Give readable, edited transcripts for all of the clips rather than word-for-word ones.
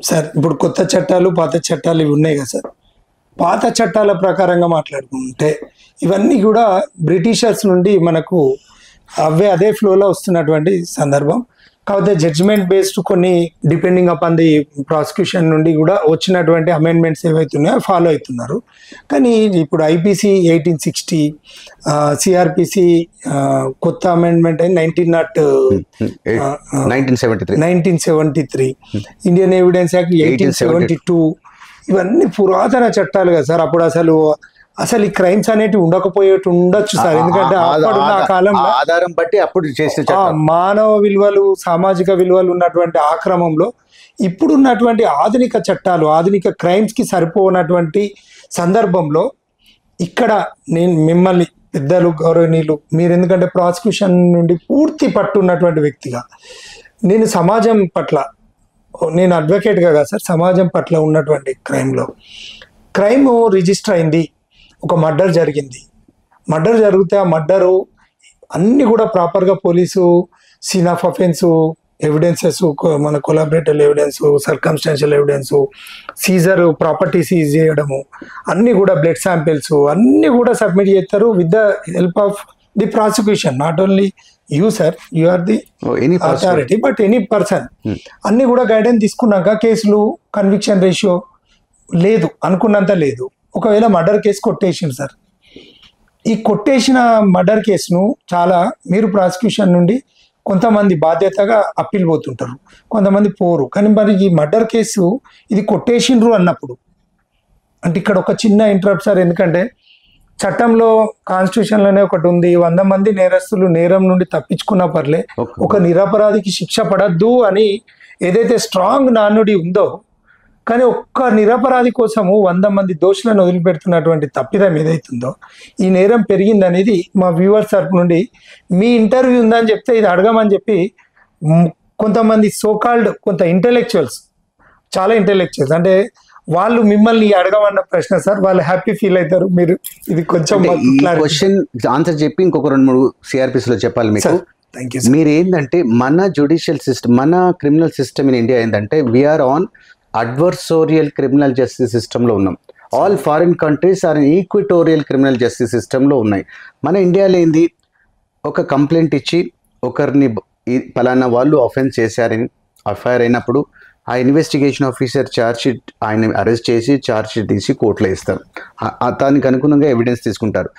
Sir ఇప్పుడు కొత్త చట్టాలు పాత చట్టాలు ఇవి ఉన్నాయి కదా సార్. పాత చట్టాల ప్రకారంగా మాట్లాడుకుంటే ఇవన్నీ కూడా బ్రిటిషర్స్ నుండి మనకు అదే ఫ్లోలో వస్తున్నటువంటి సందర్భం. కాకపోతే జడ్జిమెంట్ బేస్డ్ కొన్ని డిపెండింగ్ అపాన్ ది ప్రాసిక్యూషన్ నుండి కూడా వచ్చినటువంటి అమెండ్మెంట్స్ ఏవైతున్నాయో ఫాలో అవుతున్నారు. కానీ ఇప్పుడు ఐపీసీ 1860, సిఆర్పిసి కొత్త అమెండ్మెంట్ అయిన 1973, ఇండియన్ ఎవిడెన్స్ యాక్ట్ 1872, ఇవన్నీ పురాతన చట్టాలు కదా సార్. అప్పుడు అసలు ఈ క్రైమ్స్ అనేటివి ఉండొచ్చు సార్. ఎందుకంటే అప్పుడున్న కాలంలో ఆధారం బట్టి అప్పుడు చేసే మానవ విలువలు, సామాజిక విలువలు ఉన్నటువంటి ఆ క్రమంలో ఇప్పుడున్నటువంటి ఆధునిక చట్టాలు ఆధునిక క్రైమ్స్ కి సరిపోనటువంటి సందర్భంలో ఇక్కడ నేను మిమ్మల్ని పెద్దలు, గౌరవనీయులు, మీరు ఎందుకంటే ప్రాసిక్యూషన్ నుండి పూర్తి పట్టు ఉన్నటువంటి వ్యక్తిగా, నేను సమాజం పట్ల, నేను అడ్వకేట్గా కాదు సార్, సమాజం పట్ల ఉన్నటువంటి క్రైమ్ రిజిస్టర్ అయింది, ఒక మర్డర్ జరిగింది. మర్డర్ జరిగితే ఆ మర్డరు అన్నీ కూడా ప్రాపర్గా police scene of offence evidences, మన collaborative evidence, circumstantial evidence, seizure property seize చేయడము, అన్నీ కూడా బ్లడ్ శాంపిల్స్ అన్నీ కూడా సబ్మిట్ చేస్తారు with the help of the prosecution. Not only you sir, you are the authority, but any person. అన్నీ కూడా guidance తీసుకున్నాక కేసులు కన్విక్షన్ రేషియో లేదు, అనుకున్నంత లేదు. ఒకవేళ మర్డర్ కేసు కొట్టేసింది సార్, ఈ కొట్టేసిన మర్డర్ కేసును మీరు ప్రాసిక్యూషన్ నుండి కొంతమంది బాధ్యతగా అప్పీల్ పోతుంటారు, కొంతమంది పోరు. కానీ మరి ఈ మర్డర్ కేసు ఇది కొట్టేసిండ్రు అన్నప్పుడు అంటే ఇక్కడ ఒక చిన్న ఇంటరప్ట్ సార్. ఎందుకంటే చట్టంలో కాన్స్టిట్యూషన్లోనే ఒకటి ఉంది, 100 మంది నేరస్తులు నేరం నుండి తప్పించుకున్నా పర్లే, ఒక నిరపరాధికి శిక్ష పడద్దు అని ఏదైతే స్ట్రాంగ్ నానుడి ఉందో. కానీ ఒక్క నిరపరాధి కోసము 100 మంది దోషులను వదిలిపెడుతున్నటువంటి తప్పిదం ఏదైతుందో, ఈ నేరం పెరిగిందనేది మా వ్యూవర్స్ తరపు నుండి మీ ఇంటర్వ్యూ ఉందని చెప్తే ఇది అడగమని చెప్పి కొంతమంది సోకాల్డ్ ఇంటెలెక్చువల్స్, చాలా ఇంటెలెక్చువల్స్ అంటే వాళ్ళు మిమ్మల్ని అడగమన్న ప్రశ్న సార్. వాళ్ళు హ్యాపీ ఫీల్ అవుతారు. మీరు ఇది కొంచెం క్వశ్చన్ ఆన్సర్ చెప్పి ఇంకొక 2-3 సిఆర్పిసిలో చెప్పాలి మీకు. మీరు ఏంటంటే మన జ్యుడిషియల్ సిస్టమ్, మన క్రిమినల్ సిస్టమ్ ఇన్ ఇండియా ఏంటంటే we are on adversarial criminal justice సిస్టంలో ఉన్నాం. All foreign countries are equatorial criminal justice సిస్టంలో ఉన్నాయి. మన ఇండియాలో ఏంది, ఒక కంప్లైంట్ ఇచ్చి ఒకరిని పలానా వాళ్ళు అఫెన్స్ చేశారని ఎఫ్ఐఆర్ అయినప్పుడు ఆ ఇన్వెస్టిగేషన్ ఆఫీసర్ ఛార్జ్షీట్ ఆయన అరెస్ట్ చేసి ఛార్జ్షీట్ తీసి కోర్టులో ఇస్తారు. దానికి అనుగుణంగా ఎవిడెన్స్ తీసుకుంటారు.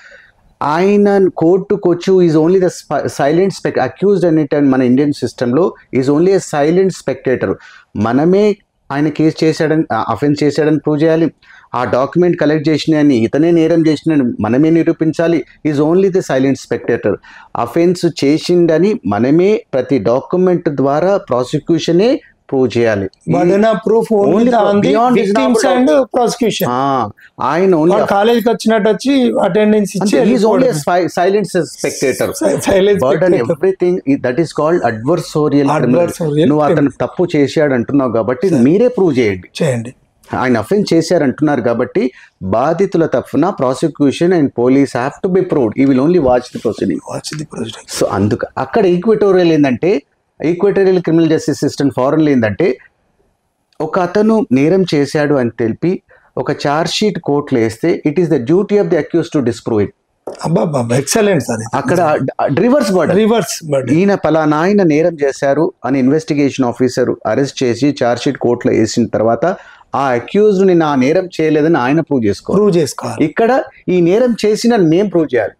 ఆయన కోర్టుకు వచ్చి is only the silent accused అనేట మన ఇండియన్ సిస్టంలో is only a silent spectator. మనమే ఆయన కేసు చేశాడని, అఫెన్స్ చేశాడని ప్రూవ్ చేయాలి. ఆ డాక్యుమెంట్ కలెక్ట్ చేసినని, ఇతనే నేరం చేసినని మనమే నిరూపించాలి. Is only the silent spectator. Offence చేసిండని మనమే ప్రతి డాక్యుమెంట్ ద్వారా ప్రాసిక్యూషనే ప్రూవ్ చేయాలి. ఆయన కాలేజీకి వచ్చినట్టు వచ్చి అటెండెన్స్ ఇచ్చి silent spectator. Everything that is called adversarial. నువ్వు అతను తప్పు చేశాడు అంటున్నావు కాబట్టి మీరే ప్రూవ్ చేయండి. ఆయన అఫెన్స్ చేశారంటున్నారు కాబట్టి బాధితుల తరఫున prosecution and police have to be proved. ఈ will only watch the proceeding. So అందుకు అక్కడ ఈక్విటోరియల్ ఏంటంటే, ఈక్విటోరియల్ క్రిమినల్ జస్టిస్ సిస్టమ్ ఫారెన్లో ఏంటంటే, ఒక అతను నేరం చేశాడు అని తెలిపి ఒక ఛార్జ్ షీట్ కోర్టులో వేస్తే it is the duty of the accuse to disprove it. Excellent sir. అక్కడ రివర్స్ బర్డన్. ఈయన పలానా ఆయన నేరం చేశారు అని ఇన్వెస్టిగేషన్ ఆఫీసర్ అరెస్ట్ చేసి ఛార్జ్ షీట్ కోర్టులో వేసిన తర్వాత ఆ అక్యూజ్డ్ ని నా నేరం చేయలేదని ఆయన ప్రూవ్ చేసుకోవాలి. ఇక్కడ ఈ నేరం చేసిన నేను ప్రూవ్ చేయాలి.